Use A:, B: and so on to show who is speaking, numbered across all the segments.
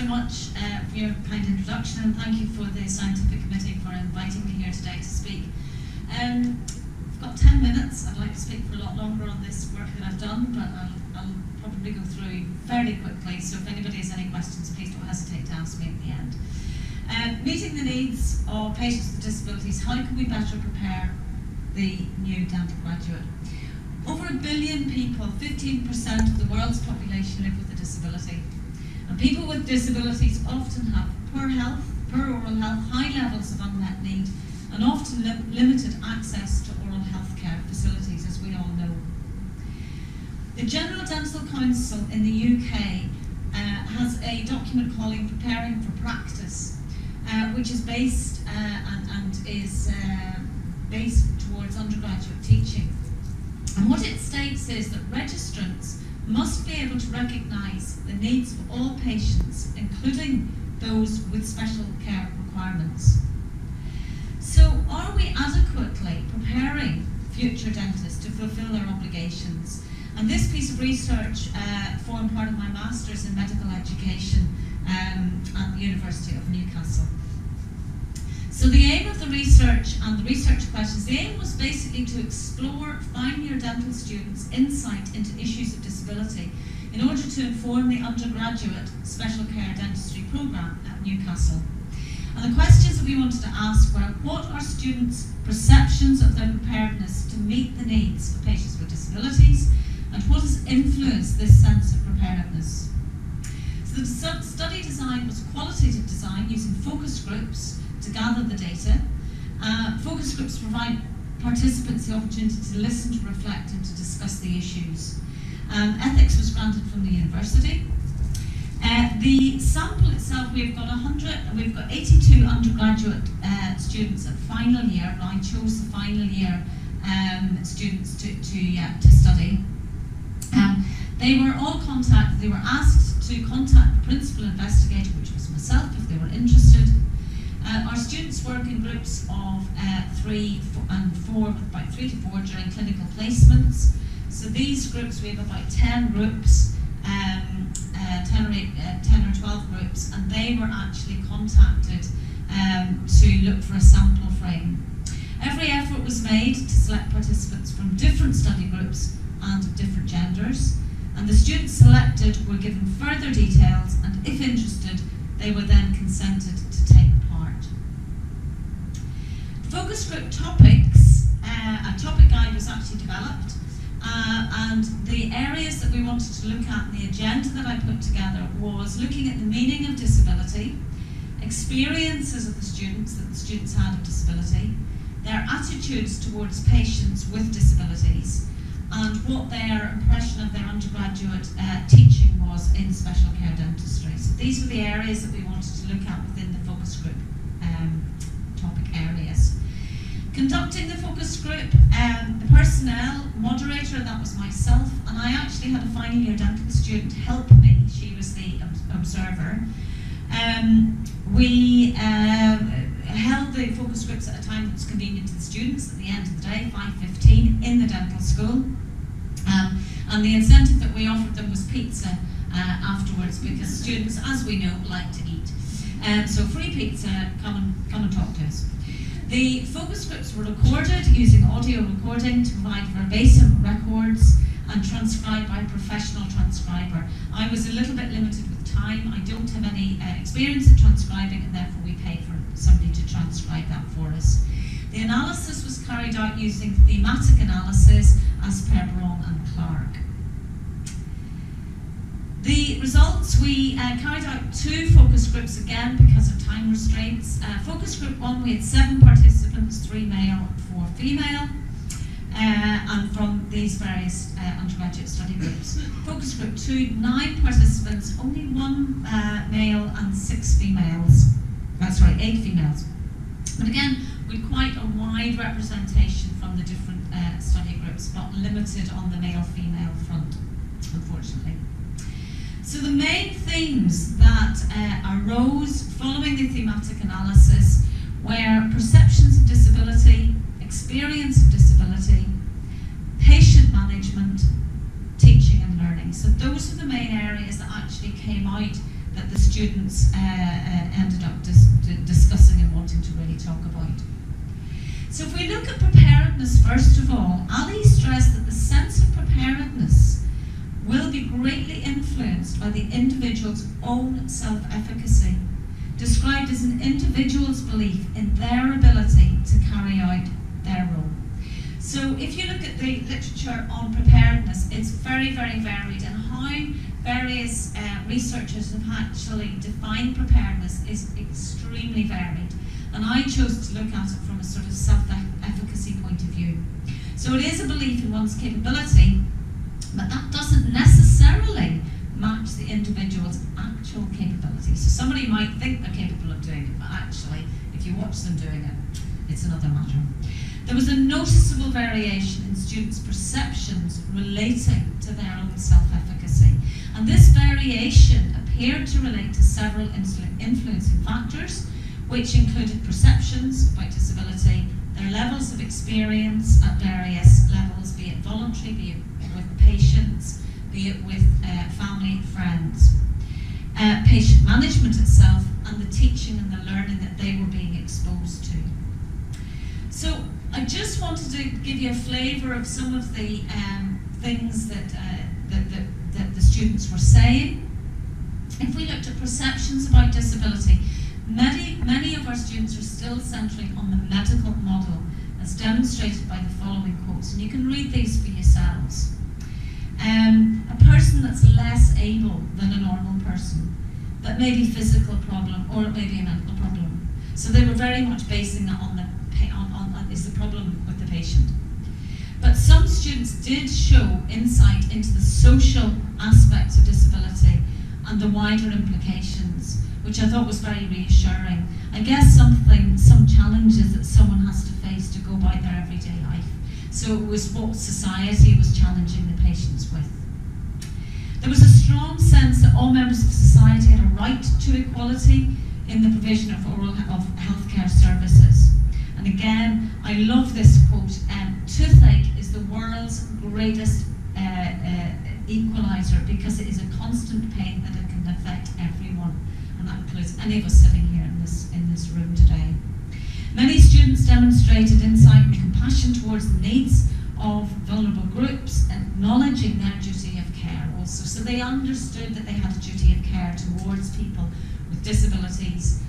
A: much for your kind introduction, and thank you for the Scientific Committee for inviting me here today to speak. I've got 10 minutes. I'd like to speak for a lot longer on this work that I've done, but I'll probably go through fairly quickly, so if anybody has any questions, please don't hesitate to ask me at the end. Meeting the needs of patients with disabilities, how can we better prepare the new dental graduate? Over 1 billion people, 15% of the world's population, live with a disability. And people with disabilities often have poor health, poor oral health, high levels of unmet need, and often limited access to oral health care facilities, as we all know. The General Dental Council in the UK has a document calling Preparing for Practice, which is based and is based towards undergraduate teaching. And what it states is that registrants must be able to recognise the needs of all patients, including those with special care requirements. So, are we adequately preparing future dentists to fulfil their obligations? And this piece of research formed part of my Master's in Medical Education at the University of Newcastle. So the aim of the research and the research questions, the aim was basically to explore final-year dental students' insight into issues of disability in order to inform the undergraduate special care dentistry programme at Newcastle. And the questions that we wanted to ask were, what are students' perceptions of their preparedness to meet the needs of patients with disabilities, and what has influenced this sense of preparedness? So the study design was qualitative design using focus groups to gather the data. Focus groups provide participants the opportunity to listen, to reflect, and to discuss the issues. Ethics was granted from the university. The sample itself, we've got 82 undergraduate students at final year. I chose the final year students to study. They were all contacted. They were asked to contact the principal investigator, which was myself, if they were interested. Our students work in groups of 3 and 4, with about 3 to 4 during clinical placements. So these groups, we have about 10 groups, 10 or 12 groups, and they were actually contacted to look for a sample frame. Every effort was made to select participants from different study groups and of different genders, and the students selected were given further details, and if interested, they were then consented to take part. Focus group topics, a topic guide was actually developed, and the areas that we wanted to look at in the agenda that I put together was looking at the meaning of disability, experiences of the students that the students had of disability, their attitudes towards patients with disabilities, and what their impression of their undergraduate teaching was in special care dentistry. So these were the areas that we wanted to look at within the focus group topic areas. Conducting the focus group, the personnel moderator, that was myself, and I actually had a final year dental student help me. She was the observer. We held the focus groups at a time that was convenient to the students at the end of the day, 5:15, in the dental school. And the incentive that we offered them was pizza afterwards, because students, as we know, like to eat. So free pizza, come and talk to us. The focus groups were recorded using audio recording to provide verbatim records and transcribed by a professional transcriber. I was a little bit limited with time. I don't have any experience in transcribing, and therefore we paid for somebody to transcribe that for us. The analysis was carried out using thematic analysis as per Braun and Clarke. The results, we carried out 2 focus groups again because of time restraints. Focus group 1, we had 7 participants, 3 male and 4 female, and from these various undergraduate study groups. Focus group 2, 9 participants, only 1 male and 6 females. That's right, 8 females. But again, with quite a wide representation from the different study groups, but limited on the male-female front, unfortunately. So the main themes that arose following the thematic analysis were perceptions of disability, experience of disability, patient management, teaching and learning. So those are the main areas that actually came out that the students ended up discussing and wanting to really talk about. So if we look at preparedness, first of all, Ali stressed that the sense of preparedness will be greatly influenced by the individual's own self-efficacy, described as an individual's belief in their ability to carry out their role. So if you look at the literature on preparedness, it's very, very varied, and how various researchers have actually defined preparedness is extremely varied. And I chose to look at it from a sort of self-efficacy point of view. So it is a belief in one's capability, but that doesn't necessarily match the individual's actual capability. So somebody might think they're capable of doing it, but actually, if you watch them doing it, it's another matter. There was a noticeable variation in students' perceptions relating to their own self-efficacy. And this variation appeared to relate to several influencing factors, which included perceptions about disability, their levels of experience at various levels, be it voluntary, be it with patients, be it with family and friends, patient management itself, and the teaching and the learning that they were being exposed to. So I just wanted to give you a flavour of some of the things that the students were saying. If we looked at perceptions about disability, many of our students are still centering on the medical model, as demonstrated by the following quotes, and you can read these for yourselves. A person that's less able than a normal person, that may be a physical problem or it may be a mental problem. So they were very much basing that on is the problem with the patient. But some students did show insight into the social aspects of disability and the wider implications, which I thought was very reassuring. I guess some challenges that someone has to face to go about their everyday life. So it was what society was challenging the patients with. There was a strong sense that all members of society had a right to equality in the provision of healthcare services. And again, I love this quote, toothache is the world's greatest equaliser because it is a constant pain that it can affect everyone. And that includes any of us sitting here in this room today. Many students demonstrated insight and compassion towards the needs of vulnerable groups, acknowledging their duty of care also. So they understood that they had a duty of care towards people with disabilities,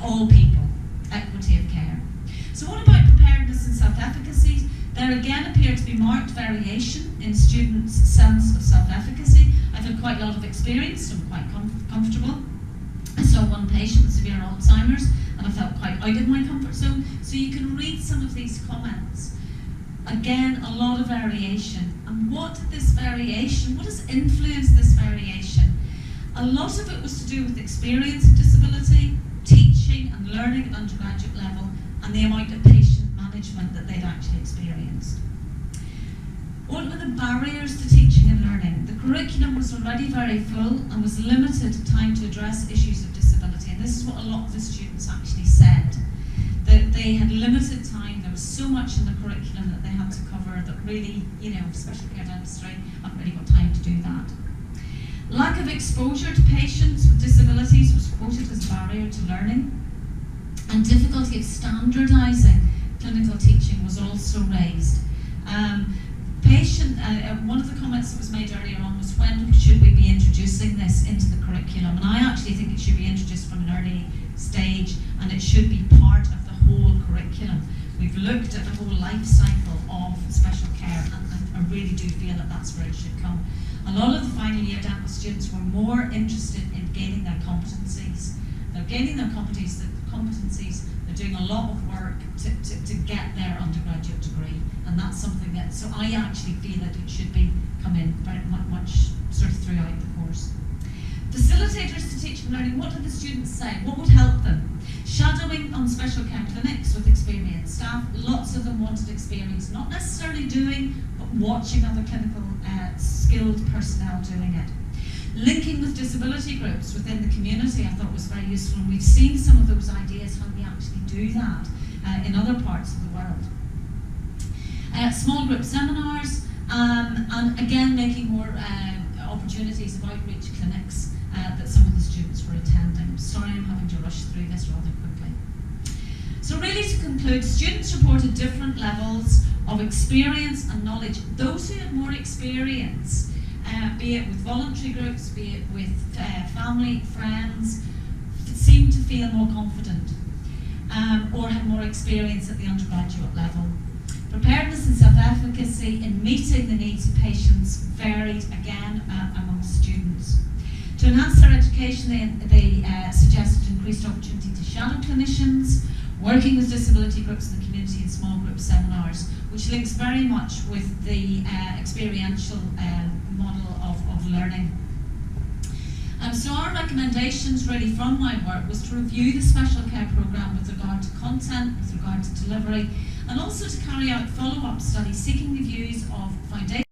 A: all people, equity of care. So what about preparedness and self-efficacy? There again appeared to be marked variation in students' sense of self-efficacy. I've had quite a lot of experience, so I'm quite comfortable. I saw one patient with severe Alzheimer's and I felt quite out of my comfort zone. So you can read some of these comments. Again, a lot of variation. And what has influenced this variation? A lot of it was to do with experience of disability, teaching and learning at undergraduate level, and the amount of patient management that they'd actually experienced. What were the barriers to teaching and learning? The curriculum was already very full and was limited time to address issues of disability. And this is what a lot of the students actually said, that they had limited time. There was so much in the curriculum that they had to cover that really, special care dentistry, haven't really got time to do that. Lack of exposure to patients with disabilities was quoted as a barrier to learning. And difficulty of standardising clinical teaching was also raised. One of the comments that was made earlier on was, when should we be introducing this into the curriculum? And I actually think it should be introduced from an early stage, and it should be part of the whole curriculum. We've looked at the whole life cycle of special care, and I really do feel that that's where it should come. A lot of the final year dental students were more interested in gaining their competencies. They're gaining their competencies, they're doing a lot of work to get their undergraduate degree, and that's something that, so I actually feel that it should be come in very much sort of throughout the course. Facilitators to teaching and learning, what did the students say? What would help them? Shadowing on special care clinics with experienced staff. Lots of them wanted experience, not necessarily doing, but watching other clinical skilled personnel doing it. Linking with disability groups within the community I thought was very useful, and we've seen some of those ideas how we actually do that in other parts of the world. Small group seminars, and again making more opportunities of outreach clinics that some of the students were attending. Sorry, I'm having to rush through this rather quickly. So really, to conclude, students reported different levels of experience and knowledge. Those who had more experience, be it with voluntary groups, be it with family, friends, seemed to feel more confident or had more experience at the undergraduate level. Preparedness and self-efficacy in meeting the needs of patients varied again among students. To enhance their education, they suggested increased opportunity to shadow clinicians, working with disability groups in the community in small group seminars, which links very much with the experiential model of learning. So our recommendations really from my work was to review the special care programme with regard to content, with regard to delivery, and also to carry out follow-up studies seeking the views of foundation